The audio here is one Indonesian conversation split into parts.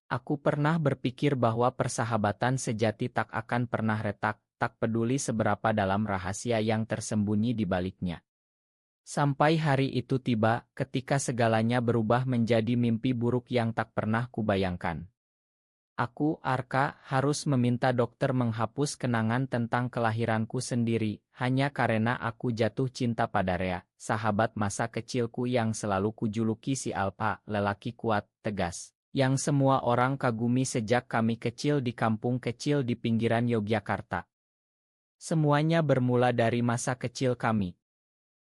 Aku pernah berpikir bahwa persahabatan sejati tak akan pernah retak, tak peduli seberapa dalam rahasia yang tersembunyi di baliknya. Sampai hari itu tiba, ketika segalanya berubah menjadi mimpi buruk yang tak pernah kubayangkan. Aku, Arka, harus meminta dokter menghapus kenangan tentang kelahiranku sendiri, hanya karena aku jatuh cinta pada Rea, sahabat masa kecilku yang selalu kujuluki si Alpa, lelaki kuat, tegas, yang semua orang kagumi sejak kami kecil di kampung kecil di pinggiran Yogyakarta. Semuanya bermula dari masa kecil kami.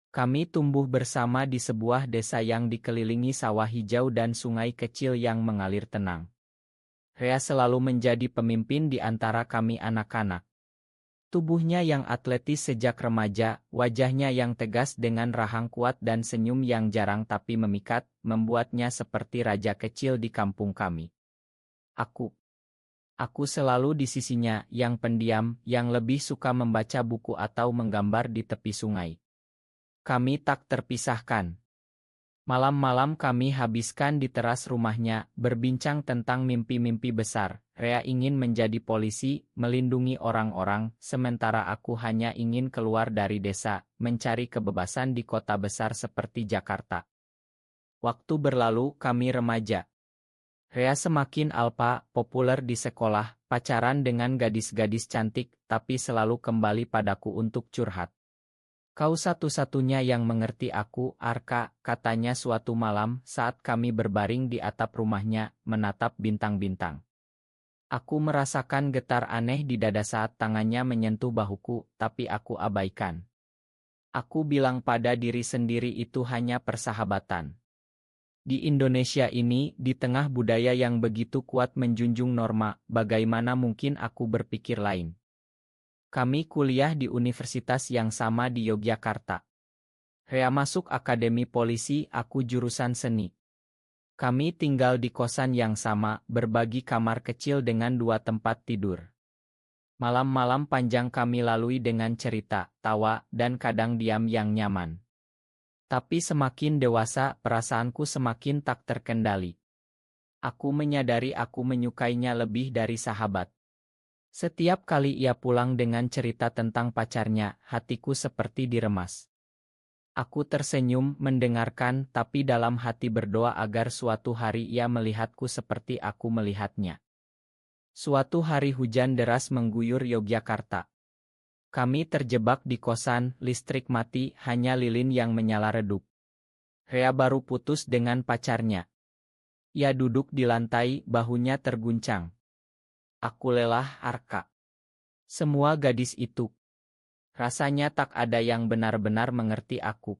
Kami tumbuh bersama di sebuah desa yang dikelilingi sawah hijau dan sungai kecil yang mengalir tenang. Rea selalu menjadi pemimpin di antara kami anak-anak. Tubuhnya yang atletis sejak remaja, wajahnya yang tegas dengan rahang kuat dan senyum yang jarang tapi memikat, membuatnya seperti raja kecil di kampung kami. Aku. Aku selalu di sisinya, yang pendiam, yang lebih suka membaca buku atau menggambar di tepi sungai. Kami tak terpisahkan. Malam-malam kami habiskan di teras rumahnya, berbincang tentang mimpi-mimpi besar. Rea ingin menjadi polisi, melindungi orang-orang, sementara aku hanya ingin keluar dari desa, mencari kebebasan di kota besar seperti Jakarta. Waktu berlalu, kami remaja. Rea semakin alpa, populer di sekolah, pacaran dengan gadis-gadis cantik, tapi selalu kembali padaku untuk curhat. Kau satu-satunya yang mengerti aku, Arka, katanya suatu malam saat kami berbaring di atap rumahnya, menatap bintang-bintang. Aku merasakan getar aneh di dada saat tangannya menyentuh bahuku, tapi aku abaikan. Aku bilang pada diri sendiri itu hanya persahabatan. Di Indonesia ini, di tengah budaya yang begitu kuat menjunjung norma, bagaimana mungkin aku berpikir lain? Kami kuliah di universitas yang sama di Yogyakarta. Rea masuk akademi polisi, aku jurusan seni. Kami tinggal di kosan yang sama, berbagi kamar kecil dengan 2 tempat tidur. Malam-malam panjang kami lalui dengan cerita, tawa, dan kadang diam yang nyaman. Tapi semakin dewasa, perasaanku semakin tak terkendali. Aku menyadari aku menyukainya lebih dari sahabat. Setiap kali ia pulang dengan cerita tentang pacarnya, hatiku seperti diremas. Aku tersenyum mendengarkan, tapi dalam hati berdoa agar suatu hari ia melihatku seperti aku melihatnya. Suatu hari hujan deras mengguyur Yogyakarta. Kami terjebak di kosan, listrik mati, hanya lilin yang menyala redup. Rea baru putus dengan pacarnya. Ia duduk di lantai, bahunya terguncang. Aku lelah, Arka. Semua gadis itu. Rasanya tak ada yang benar-benar mengerti aku.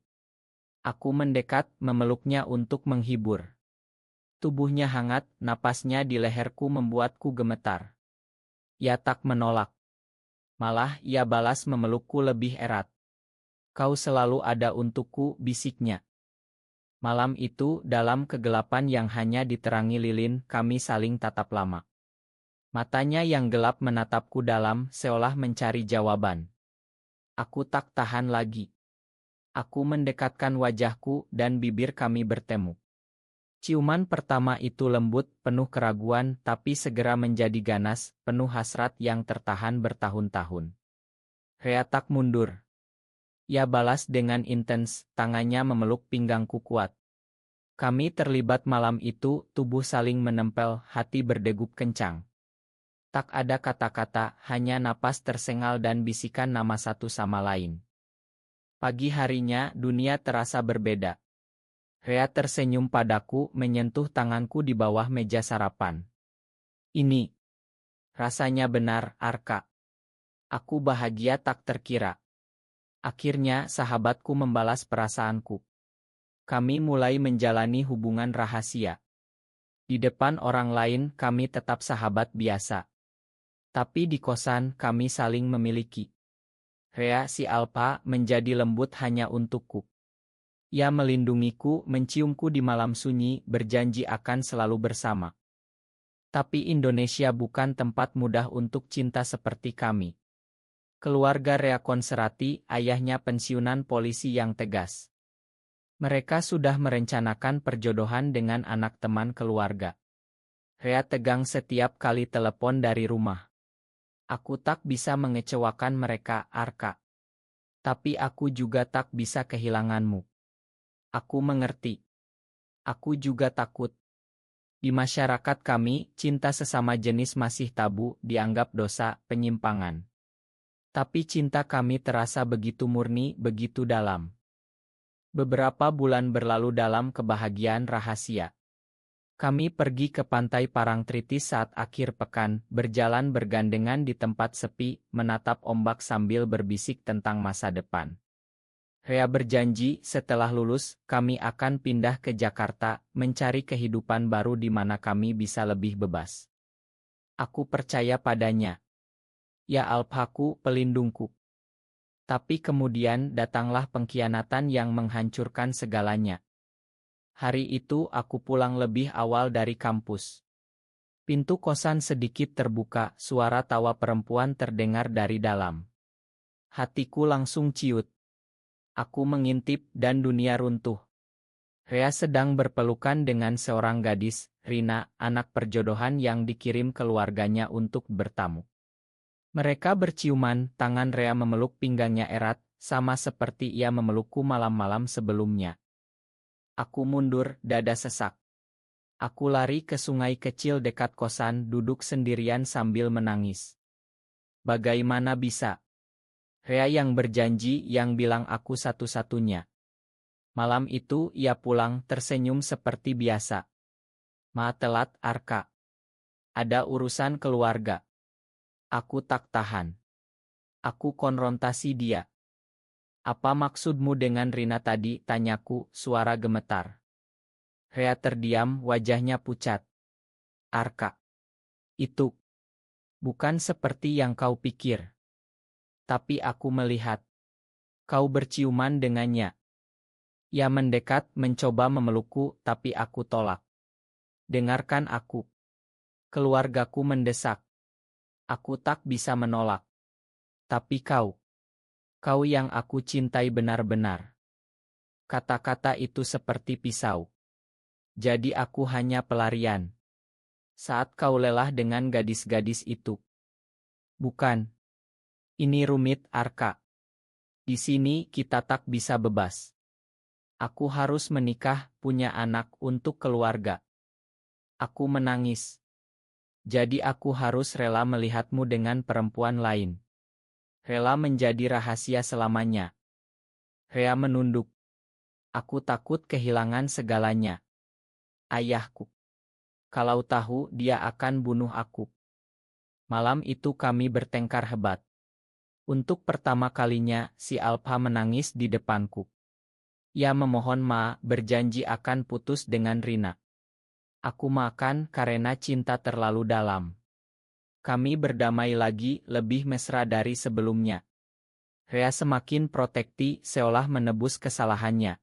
Aku mendekat, memeluknya untuk menghibur. Tubuhnya hangat, napasnya di leherku membuatku gemetar. Ia tak menolak. Malah ia balas memelukku lebih erat. Kau selalu ada untukku, bisiknya. Malam itu, dalam kegelapan yang hanya diterangi lilin, kami saling tatap lama. Matanya yang gelap menatapku dalam, seolah mencari jawaban. Aku tak tahan lagi. Aku mendekatkan wajahku dan bibir kami bertemu. Ciuman pertama itu lembut, penuh keraguan, tapi segera menjadi ganas, penuh hasrat yang tertahan bertahun-tahun. Rea tak mundur. Ia balas dengan intens, tangannya memeluk pinggangku kuat. Kami terlibat malam itu, tubuh saling menempel, hati berdegup kencang. Tak ada kata-kata, hanya napas tersengal dan bisikan nama satu sama lain. Pagi harinya, dunia terasa berbeda. Rea tersenyum padaku, menyentuh tanganku di bawah meja sarapan. Ini rasanya benar, Arka. Aku bahagia tak terkira. Akhirnya, sahabatku membalas perasaanku. Kami mulai menjalani hubungan rahasia. Di depan orang lain, kami tetap sahabat biasa. Tapi di kosan, kami saling memiliki. Rea si Alpa menjadi lembut hanya untukku. Ia melindungiku, menciumku di malam sunyi, berjanji akan selalu bersama. Tapi Indonesia bukan tempat mudah untuk cinta seperti kami. Keluarga Rea Konserati, ayahnya pensiunan polisi yang tegas. Mereka sudah merencanakan perjodohan dengan anak teman keluarga. Rea tegang setiap kali telepon dari rumah. Aku tak bisa mengecewakan mereka, Arka. Tapi aku juga tak bisa kehilanganmu. Aku mengerti. Aku juga takut. Di masyarakat kami, cinta sesama jenis masih tabu, dianggap dosa, penyimpangan. Tapi cinta kami terasa begitu murni, begitu dalam. Beberapa bulan berlalu dalam kebahagiaan rahasia. Kami pergi ke pantai Parangtritis saat akhir pekan, berjalan bergandengan di tempat sepi, menatap ombak sambil berbisik tentang masa depan. Rea berjanji setelah lulus, kami akan pindah ke Jakarta, mencari kehidupan baru di mana kami bisa lebih bebas. Aku percaya padanya. Ya Alphaku, pelindungku. Tapi kemudian datanglah pengkhianatan yang menghancurkan segalanya. Hari itu aku pulang lebih awal dari kampus. Pintu kosan sedikit terbuka, suara tawa perempuan terdengar dari dalam. Hatiku langsung ciut. Aku mengintip dan dunia runtuh. Rea sedang berpelukan dengan seorang gadis, Rina, anak perjodohan yang dikirim keluarganya untuk bertamu. Mereka berciuman, tangan Rea memeluk pinggangnya erat, sama seperti ia memelukku malam-malam sebelumnya. Aku mundur, dada sesak. Aku lari ke sungai kecil dekat kosan, duduk sendirian sambil menangis. Bagaimana bisa? Rea yang berjanji, yang bilang aku satu-satunya. Malam itu ia pulang tersenyum seperti biasa. Ma telat, Arka. Ada urusan keluarga. Aku tak tahan. Aku konfrontasi dia. Apa maksudmu dengan Rina tadi? Tanyaku, suara gemetar. Rea terdiam, wajahnya pucat. Arka. Itu bukan seperti yang kau pikir. Tapi aku melihat. Kau berciuman dengannya. Ia mendekat, mencoba memelukku, tapi aku tolak. Dengarkan aku. Keluargaku mendesak. Aku tak bisa menolak. Tapi kau yang aku cintai benar-benar. Kata-kata itu seperti pisau. Jadi aku hanya pelarian. Saat kau lelah dengan gadis-gadis itu. Bukan. Ini rumit, Arka. Di sini kita tak bisa bebas. Aku harus menikah, punya anak untuk keluarga. Aku menangis. Jadi aku harus rela melihatmu dengan perempuan lain. Rela menjadi rahasia selamanya. Rea menunduk. Aku takut kehilangan segalanya. Ayahku. Kalau tahu, dia akan bunuh aku. Malam itu kami bertengkar hebat. Untuk pertama kalinya, si Alpha menangis di depanku. Ia memohon berjanji akan putus dengan Rina. Aku makan karena cinta terlalu dalam. Kami berdamai lagi, lebih mesra dari sebelumnya. Rea semakin protektif, seolah menebus kesalahannya.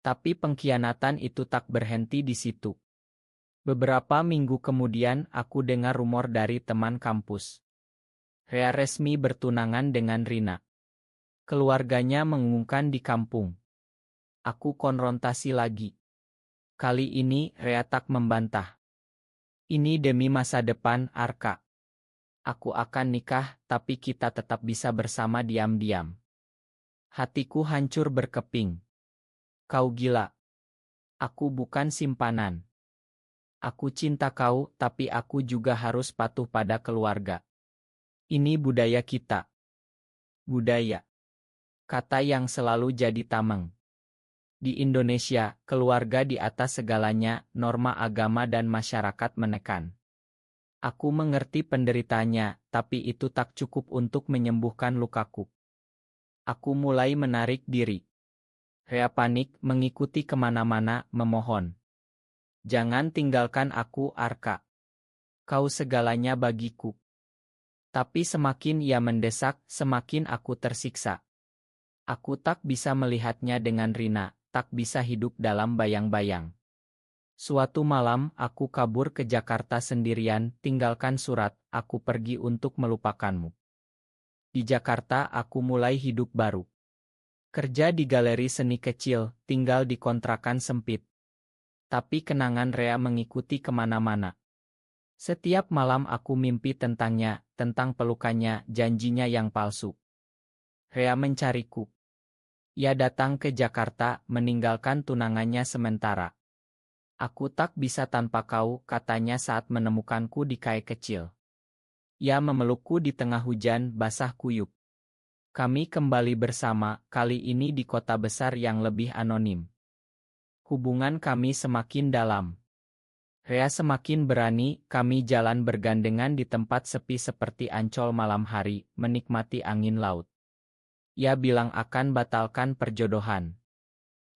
Tapi pengkhianatan itu tak berhenti di situ. Beberapa minggu kemudian, aku dengar rumor dari teman kampus. Rea resmi bertunangan dengan Rina. Keluarganya mengumumkan di kampung. Aku konfrontasi lagi. Kali ini, Rea tak membantah. Ini demi masa depan, Arka. Aku akan nikah, tapi kita tetap bisa bersama diam-diam. Hatiku hancur berkeping. Kau gila. Aku bukan simpanan. Aku cinta kau, tapi aku juga harus patuh pada keluarga. Ini budaya kita. Budaya. Kata yang selalu jadi tameng. Di Indonesia, keluarga di atas segalanya, norma agama dan masyarakat menekan. Aku mengerti penderitanya, tapi itu tak cukup untuk menyembuhkan lukaku. Aku mulai menarik diri. Rea panik, mengikuti kemana-mana, memohon. Jangan tinggalkan aku, Arka. Kau segalanya bagiku. Tapi semakin ia mendesak, semakin aku tersiksa. Aku tak bisa melihatnya dengan Rina, tak bisa hidup dalam bayang-bayang. Suatu malam, aku kabur ke Jakarta sendirian, tinggalkan surat, aku pergi untuk melupakanmu. Di Jakarta, aku mulai hidup baru. Kerja di galeri seni kecil, tinggal di kontrakan sempit. Tapi kenangan Rea mengikuti kemana-mana. Setiap malam aku mimpi tentangnya, tentang pelukannya, janjinya yang palsu. Rea mencariku. Ia datang ke Jakarta, meninggalkan tunangannya sementara. Aku tak bisa tanpa kau, katanya saat menemukanku di kai kecil. Ia memelukku di tengah hujan basah kuyup. Kami kembali bersama, kali ini di kota besar yang lebih anonim. Hubungan kami semakin dalam. Rea semakin berani, kami jalan bergandengan di tempat sepi seperti Ancol malam hari, menikmati angin laut. Ia bilang akan batalkan perjodohan.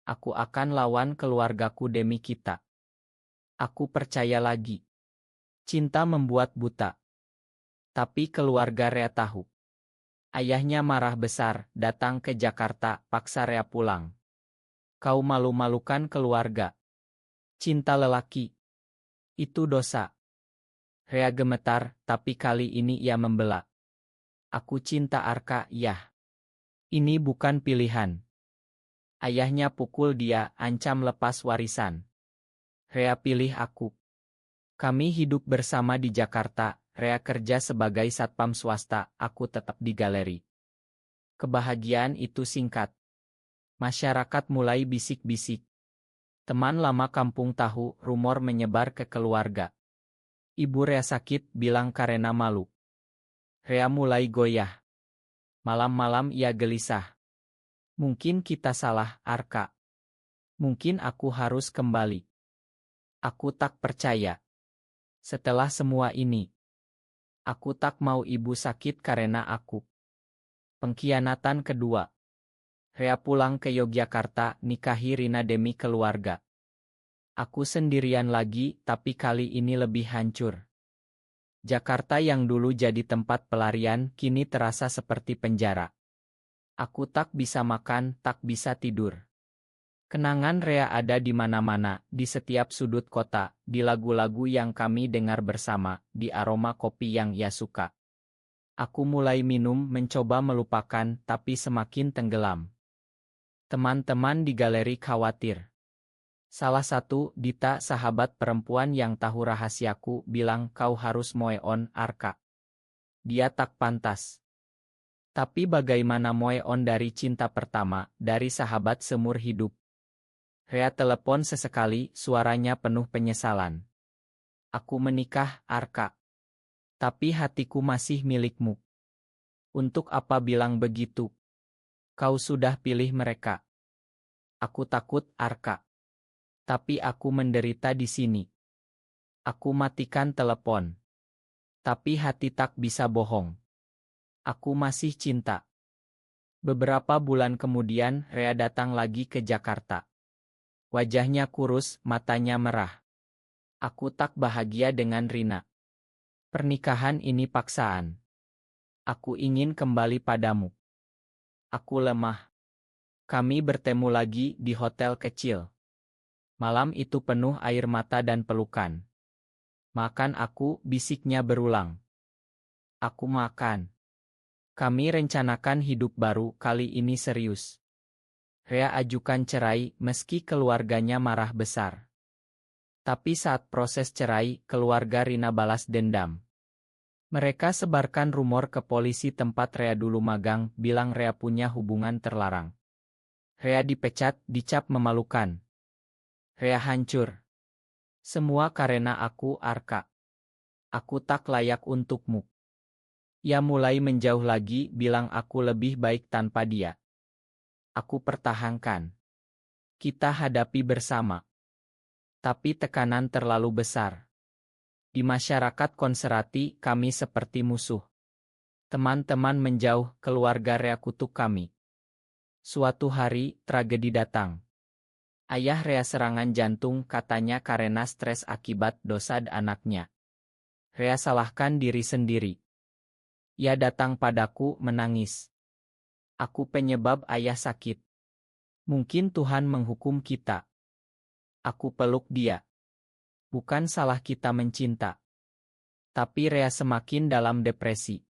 Aku akan lawan keluargaku demi kita. Aku percaya lagi. Cinta membuat buta. Tapi keluarga Rea tahu. Ayahnya marah besar, datang ke Jakarta, paksa Rea pulang. Kau malu-malukan keluarga. Cinta lelaki. Itu dosa. Rea gemetar, tapi kali ini ia membela. Aku cinta Arka, yah. Ini bukan pilihan. Ayahnya pukul dia, ancam lepas warisan. Rea pilih aku. Kami hidup bersama di Jakarta, Rea kerja sebagai satpam swasta, aku tetap di galeri. Kebahagiaan itu singkat. Masyarakat mulai bisik-bisik. Teman lama kampung tahu, rumor menyebar ke keluarga. Ibu Rea sakit, bilang karena malu. Rea mulai goyah. Malam-malam ia gelisah. Mungkin kita salah, Arka. Mungkin aku harus kembali. Aku tak percaya. Setelah semua ini, aku tak mau ibu sakit karena aku. Pengkhianatan kedua. Rea pulang ke Yogyakarta, nikahi Rina demi keluarga. Aku sendirian lagi, tapi kali ini lebih hancur. Jakarta yang dulu jadi tempat pelarian, kini terasa seperti penjara. Aku tak bisa makan, tak bisa tidur. Kenangan Rea ada di mana-mana, di setiap sudut kota, di lagu-lagu yang kami dengar bersama, di aroma kopi yang ia suka. Aku mulai minum, mencoba melupakan, tapi semakin tenggelam. Teman-teman di galeri khawatir. Salah satu, Dita, sahabat perempuan yang tahu rahasiaku, bilang kau harus move on, Arka. Dia tak pantas. Tapi bagaimana move on dari cinta pertama, dari sahabat seumur hidup? Rea telepon sesekali, suaranya penuh penyesalan. Aku menikah, Arka. Tapi hatiku masih milikmu. Untuk apa bilang begitu? Kau sudah pilih mereka. Aku takut, Arka. Tapi aku menderita di sini. Aku matikan telepon. Tapi hati tak bisa bohong. Aku masih cinta. Beberapa bulan kemudian, Rea datang lagi ke Jakarta. Wajahnya kurus, matanya merah. Aku tak bahagia dengan Rina. Pernikahan ini paksaan. Aku ingin kembali padamu. Aku lemah. Kami bertemu lagi di hotel kecil. Malam itu penuh air mata dan pelukan. Makan aku, bisiknya berulang. Aku makan. Kami rencanakan hidup baru, kali ini serius. Rea ajukan cerai, meski keluarganya marah besar. Tapi saat proses cerai, keluarga Rina balas dendam. Mereka sebarkan rumor ke polisi tempat Rea dulu magang, bilang Rea punya hubungan terlarang. Rea dipecat, dicap memalukan. Rea hancur. Semua karena aku, Arka. Aku tak layak untukmu. Ia mulai menjauh lagi, bilang aku lebih baik tanpa dia. Aku pertahankan. Kita hadapi bersama. Tapi tekanan terlalu besar. Di masyarakat konserati, kami seperti musuh. Teman-teman menjauh, keluarga Rea kutuk kami. Suatu hari, tragedi datang. Ayah Rea serangan jantung, katanya karena stres akibat dosa anaknya. Rea salahkan diri sendiri. Ia datang padaku, menangis. Aku penyebab ayah sakit. Mungkin Tuhan menghukum kita. Aku peluk dia. Bukan salah kita mencinta. Tapi Rea semakin dalam depresi.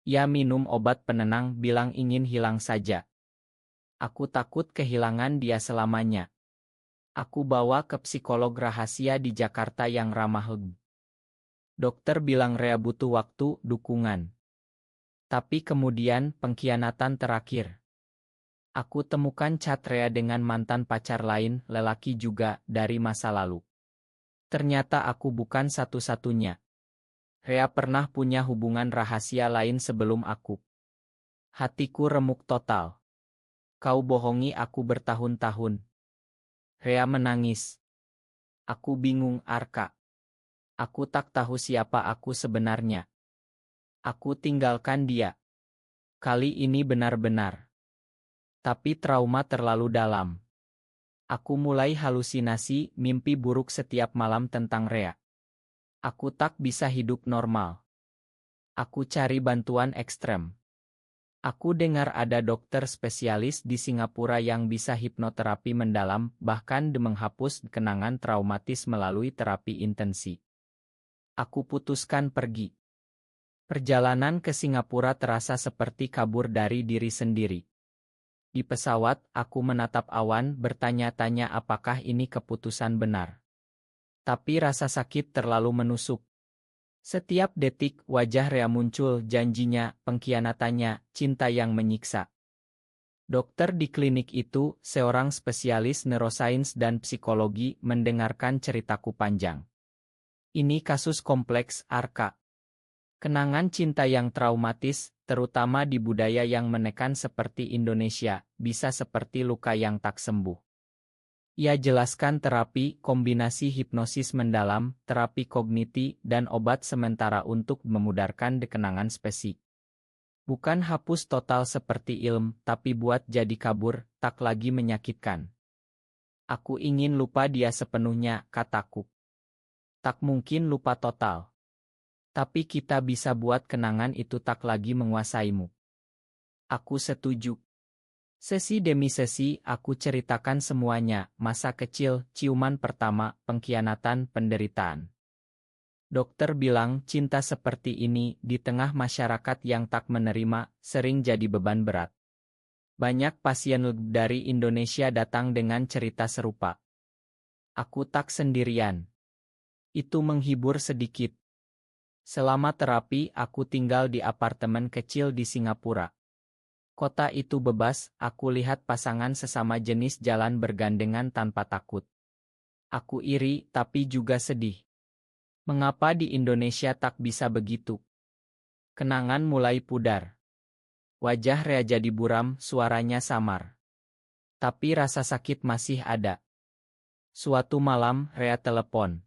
Ia minum obat penenang, bilang ingin hilang saja. Aku takut kehilangan dia selamanya. Aku bawa ke psikolog rahasia di Jakarta yang ramah. Dokter bilang Rea butuh waktu, dukungan. Tapi kemudian, pengkhianatan terakhir. Aku temukan chat Rea dengan mantan pacar lain, lelaki juga, dari masa lalu. Ternyata aku bukan satu-satunya. Rea pernah punya hubungan rahasia lain sebelum aku. Hatiku remuk total. Kau bohongi aku bertahun-tahun. Rea menangis. Aku bingung, Arka. Aku tak tahu siapa aku sebenarnya. Aku tinggalkan dia. Kali ini benar-benar. Tapi trauma terlalu dalam. Aku mulai halusinasi, mimpi buruk setiap malam tentang Rea. Aku tak bisa hidup normal. Aku cari bantuan ekstrem. Aku dengar ada dokter spesialis di Singapura yang bisa hipnoterapi mendalam, bahkan menghapus kenangan traumatis melalui terapi intensi. Aku putuskan pergi. Perjalanan ke Singapura terasa seperti kabur dari diri sendiri. Di pesawat, aku menatap awan, bertanya-tanya apakah ini keputusan benar. Tapi rasa sakit terlalu menusuk. Setiap detik, wajah Rea muncul, janjinya, pengkhianatannya, cinta yang menyiksa. Dokter di klinik itu, seorang spesialis neurosains dan psikologi, mendengarkan ceritaku panjang. Ini kasus kompleks, Arka. Kenangan cinta yang traumatis, terutama di budaya yang menekan seperti Indonesia, bisa seperti luka yang tak sembuh. Ia jelaskan terapi, kombinasi hipnosis mendalam, terapi kogniti, dan obat sementara untuk memudarkan kenangan spesifik. Bukan hapus total seperti ilm, tapi buat jadi kabur, tak lagi menyakitkan. Aku ingin lupa dia sepenuhnya, kataku. Tak mungkin lupa total. Tapi kita bisa buat kenangan itu tak lagi menguasaimu. Aku setuju. Sesi demi sesi, aku ceritakan semuanya, masa kecil, ciuman pertama, pengkhianatan, penderitaan. Dokter bilang cinta seperti ini, di tengah masyarakat yang tak menerima, sering jadi beban berat. Banyak pasien dari Indonesia datang dengan cerita serupa. Aku tak sendirian. Itu menghibur sedikit. Selama terapi, aku tinggal di apartemen kecil di Singapura. Kota itu bebas, aku lihat pasangan sesama jenis jalan bergandengan tanpa takut. Aku iri, tapi juga sedih. Mengapa di Indonesia tak bisa begitu? Kenangan mulai pudar. Wajah Rea jadi buram, suaranya samar. Tapi rasa sakit masih ada. Suatu malam, Rea telepon.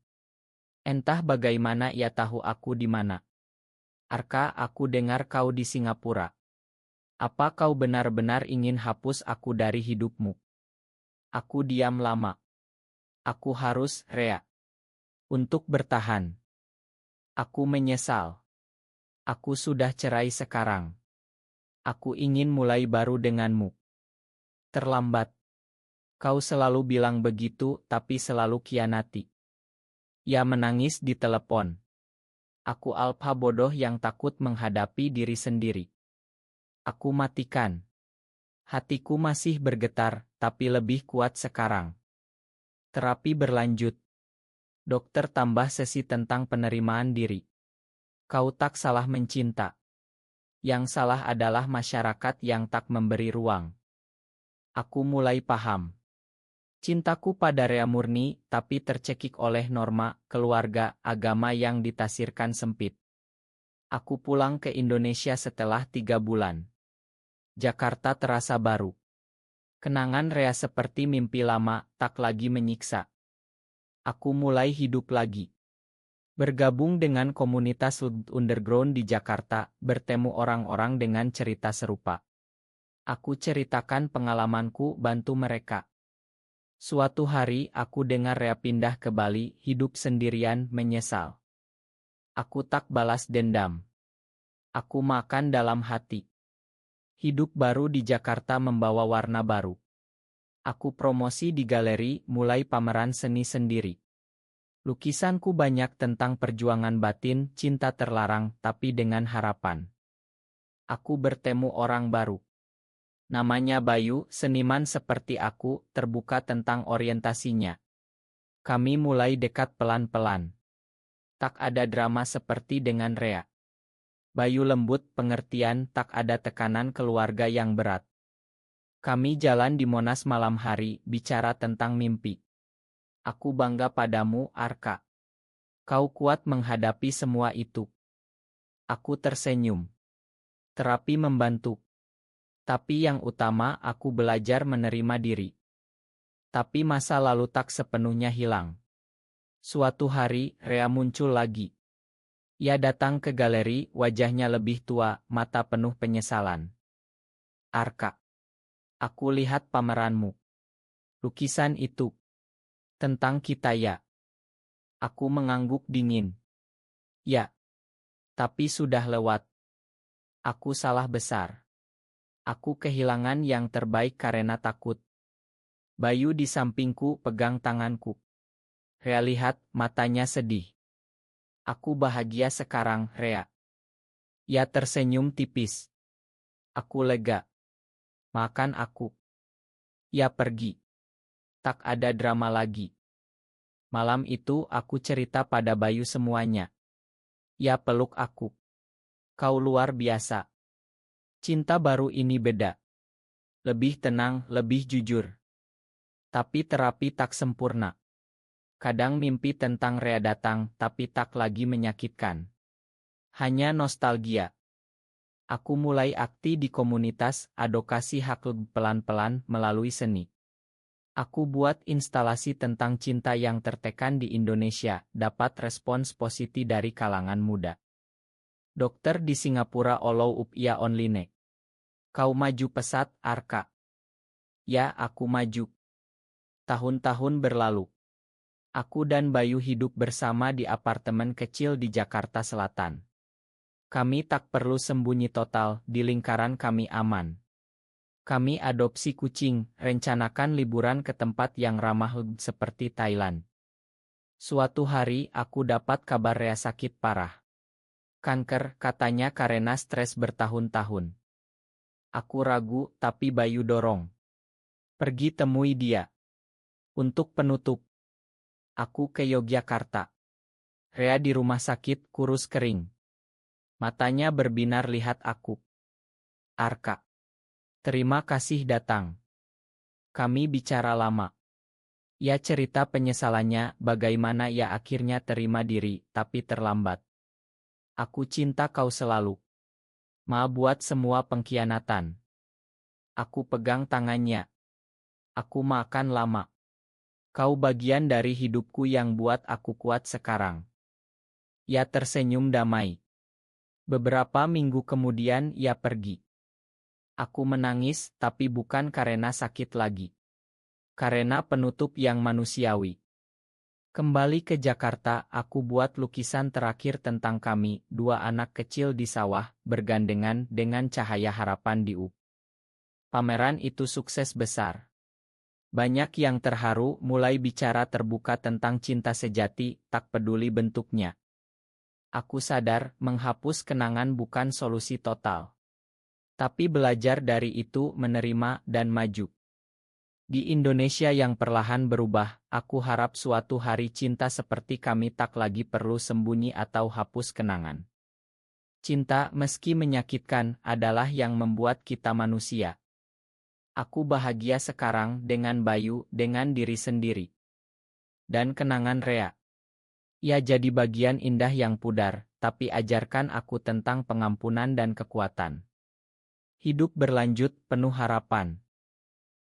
Entah bagaimana ia tahu aku di mana. Arka, aku dengar kau di Singapura. Apa kau benar-benar ingin hapus aku dari hidupmu? Aku diam lama. Aku harus, Rea. Untuk bertahan. Aku menyesal. Aku sudah cerai sekarang. Aku ingin mulai baru denganmu. Terlambat. Kau selalu bilang begitu, tapi selalu khianati. Ia menangis di telepon. Aku alpha bodoh yang takut menghadapi diri sendiri. Aku matikan. Hatiku masih bergetar, tapi lebih kuat sekarang. Terapi berlanjut. Dokter tambah sesi tentang penerimaan diri. Kau tak salah mencinta. Yang salah adalah masyarakat yang tak memberi ruang. Aku mulai paham. Cintaku pada Rea murni, tapi tercekik oleh norma, keluarga, agama yang ditasirkan sempit. Aku pulang ke Indonesia setelah 3 bulan. Jakarta terasa baru. Kenangan Rea seperti mimpi lama, tak lagi menyiksa. Aku mulai hidup lagi. Bergabung dengan komunitas underground di Jakarta, bertemu orang-orang dengan cerita serupa. Aku ceritakan pengalamanku, bantu mereka. Suatu hari, aku dengar Rea pindah ke Bali, hidup sendirian, menyesal. Aku tak balas dendam. Aku makan dalam hati. Hidup baru di Jakarta membawa warna baru. Aku promosi di galeri, mulai pameran seni sendiri. Lukisanku banyak tentang perjuangan batin, cinta terlarang, tapi dengan harapan. Aku bertemu orang baru. Namanya Bayu, seniman seperti aku, terbuka tentang orientasinya. Kami mulai dekat pelan-pelan. Tak ada drama seperti dengan Rea. Bayu lembut, pengertian, tak ada tekanan keluarga yang berat. Kami jalan di Monas malam hari, bicara tentang mimpi. Aku bangga padamu, Arka. Kau kuat menghadapi semua itu. Aku tersenyum. Terapi membantu. Tapi yang utama aku belajar menerima diri. Tapi masa lalu tak sepenuhnya hilang. Suatu hari, Rea muncul lagi. Ia datang ke galeri, wajahnya lebih tua, mata penuh penyesalan. Arka, aku lihat pameranmu. Lukisan itu. Tentang kita ya. Aku mengangguk dingin. Ya. Tapi sudah lewat. Aku salah besar. Aku kehilangan yang terbaik karena takut. Bayu di sampingku pegang tanganku. Rea lihat, matanya sedih. Aku bahagia sekarang, Rea. Ia tersenyum tipis. Aku lega. Makan aku. Ia pergi. Tak ada drama lagi. Malam itu aku cerita pada Bayu semuanya. Ia peluk aku. Kau luar biasa. Cinta baru ini beda. Lebih tenang, lebih jujur. Tapi terapi tak sempurna. Kadang mimpi tentang Rea datang, tapi tak lagi menyakitkan. Hanya nostalgia. Aku mulai aktif di komunitas advokasi hak pelan-pelan melalui seni. Aku buat instalasi tentang cinta yang tertekan di Indonesia, dapat respons positif dari kalangan muda. Dokter di Singapura Olo Upia Online. Kau maju pesat, Arka. Ya, aku maju. Tahun-tahun berlalu. Aku dan Bayu hidup bersama di apartemen kecil di Jakarta Selatan. Kami tak perlu sembunyi total, di lingkaran kami aman. Kami adopsi kucing, rencanakan liburan ke tempat yang ramah seperti Thailand. Suatu hari aku dapat kabar Rea sakit parah. Kanker, katanya karena stres bertahun-tahun. Aku ragu, tapi Bayu dorong. Pergi temui dia. Untuk penutup. Aku ke Yogyakarta. Rea di rumah sakit, kurus kering. Matanya berbinar lihat aku. Arka. Terima kasih datang. Kami bicara lama. Ia cerita penyesalannya, bagaimana ia akhirnya terima diri, tapi terlambat. Aku cinta kau selalu. Maaf buat semua pengkhianatan. Aku pegang tangannya. Aku makan lama. Kau bagian dari hidupku yang buat aku kuat sekarang. Ia tersenyum damai. Beberapa minggu kemudian ia pergi. Aku menangis, tapi bukan karena sakit lagi. Karena penutup yang manusiawi. Kembali ke Jakarta, aku buat lukisan terakhir tentang kami, dua anak kecil di sawah, bergandengan dengan cahaya harapan di up. Pameran itu sukses besar. Banyak yang terharu, mulai bicara terbuka tentang cinta sejati, tak peduli bentuknya. Aku sadar, menghapus kenangan bukan solusi total. Tapi belajar dari itu, menerima, dan maju. Di Indonesia yang perlahan berubah, aku harap suatu hari cinta seperti kami tak lagi perlu sembunyi atau hapus kenangan. Cinta, meski menyakitkan, adalah yang membuat kita manusia. Aku bahagia sekarang dengan Bayu, dengan diri sendiri. Dan kenangan Rea. Ia jadi bagian indah yang pudar, tapi ajarkan aku tentang pengampunan dan kekuatan. Hidup berlanjut, penuh harapan.